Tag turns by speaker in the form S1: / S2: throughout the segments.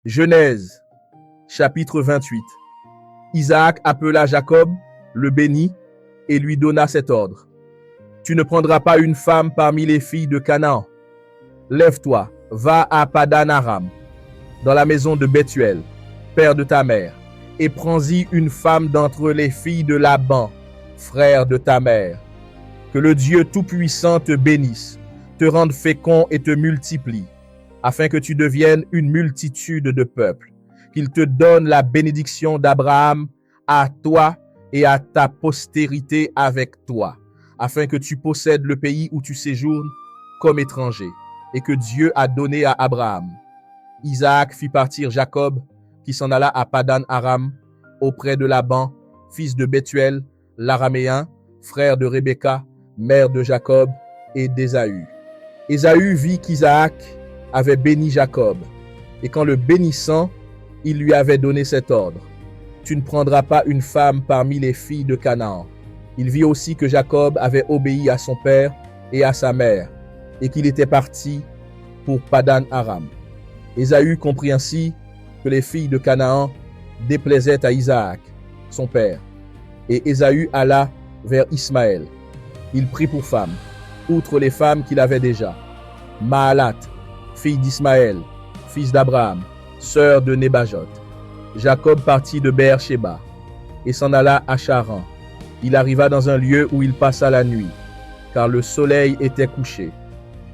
S1: Genèse, chapitre 28. Isaac appela Jacob, le bénit, et lui donna cet ordre. Tu ne prendras pas une femme parmi les filles de Canaan. Lève-toi, va à Padan Aram, dans la maison de Bethuel, père de ta mère, et prends-y une femme d'entre les filles de Laban, frère de ta mère. Que le Dieu Tout-Puissant te bénisse, te rende fécond et te multiplie, afin que tu deviennes une multitude de peuples, qu'il te donne la bénédiction d'Abraham à toi et à ta postérité avec toi, afin que tu possèdes le pays où tu séjournes comme étranger, et que Dieu a donné à Abraham. Isaac fit partir Jacob, qui s'en alla à Padan Aram, auprès de Laban, fils de Bethuel, l'Araméen, frère de Rebecca, mère de Jacob et d'Ésaü. Ésaü vit qu'Isaac avait béni Jacob, et qu'en le bénissant, il lui avait donné cet ordre. Tu ne prendras pas une femme parmi les filles de Canaan. Il vit aussi que Jacob avait obéi à son père et à sa mère, et qu'il était parti pour Padan Aram. Ésaü comprit ainsi que les filles de Canaan déplaisaient à Isaac, son père. Et Ésaü alla vers Ismaël. Il prit pour femme, outre les femmes qu'il avait déjà, Mahalat, fille d'Ismaël, fils d'Abraham, sœur de Nébajot. Jacob partit de Beer-Shéba et s'en alla à Charan. Il arriva dans un lieu où il passa la nuit, car le soleil était couché.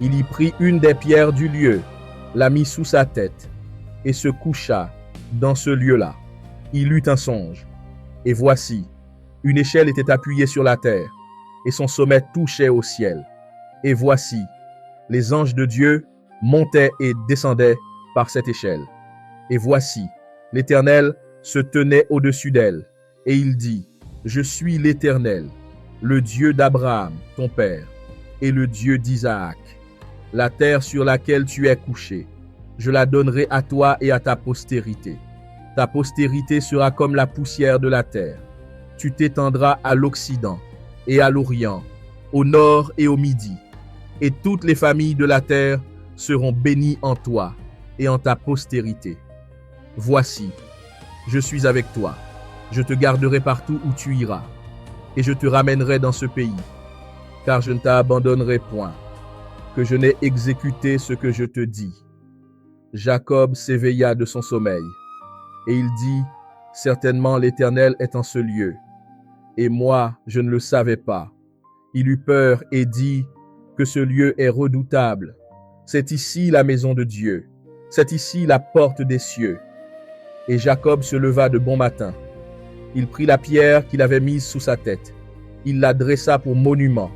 S1: Il y prit une des pierres du lieu, la mit sous sa tête, et se coucha dans ce lieu-là. Il eut un songe, et voici, une échelle était appuyée sur la terre, et son sommet touchait au ciel. Et voici, les anges de Dieu montaient et descendaient par cette échelle. Et voici, l'Éternel se tenait au-dessus d'elle, et il dit, je suis l'Éternel, le Dieu d'Abraham, ton père, et le Dieu d'Isaac. La terre sur laquelle tu es couché, je la donnerai à toi et à ta postérité. Ta postérité sera comme la poussière de la terre. Tu t'étendras à l'Occident et à l'Orient, au nord et au midi, et toutes les familles de la terre seront bénies en toi et en ta postérité. Voici, je suis avec toi, je te garderai partout où tu iras, et je te ramènerai dans ce pays, car je ne t'abandonnerai point, que je n'ai exécuté ce que je te dis. Jacob s'éveilla de son sommeil, et il dit, certainement l'Éternel est en ce lieu, et moi je ne le savais pas. Il eut peur et dit que ce lieu est redoutable. C'est ici la maison de Dieu, c'est ici la porte des cieux. Et Jacob se leva de bon matin. Il prit la pierre qu'il avait mise sous sa tête. Il la dressa pour monument,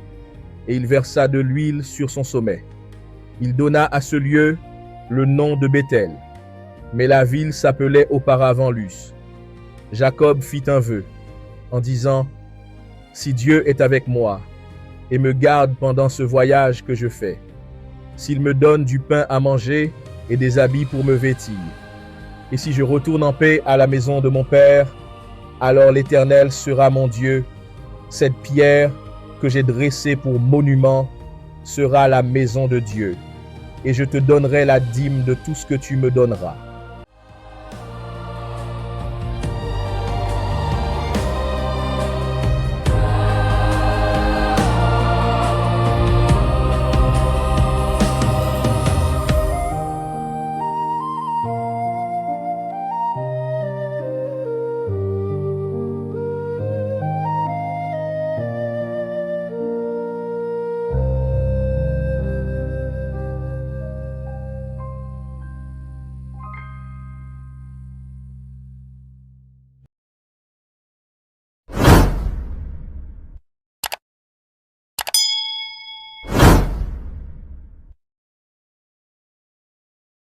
S1: et il versa de l'huile sur son sommet. Il donna à ce lieu le nom de Béthel, mais la ville s'appelait auparavant Luz. Jacob fit un vœu, en disant, « Si Dieu est avec moi, et me garde pendant ce voyage que je fais, s'il me donne du pain à manger et des habits pour me vêtir, et si je retourne en paix à la maison de mon père, alors l'Éternel sera mon Dieu. Cette pierre que j'ai dressée pour monument sera la maison de Dieu, et je te donnerai la dîme de tout ce que tu me donneras. »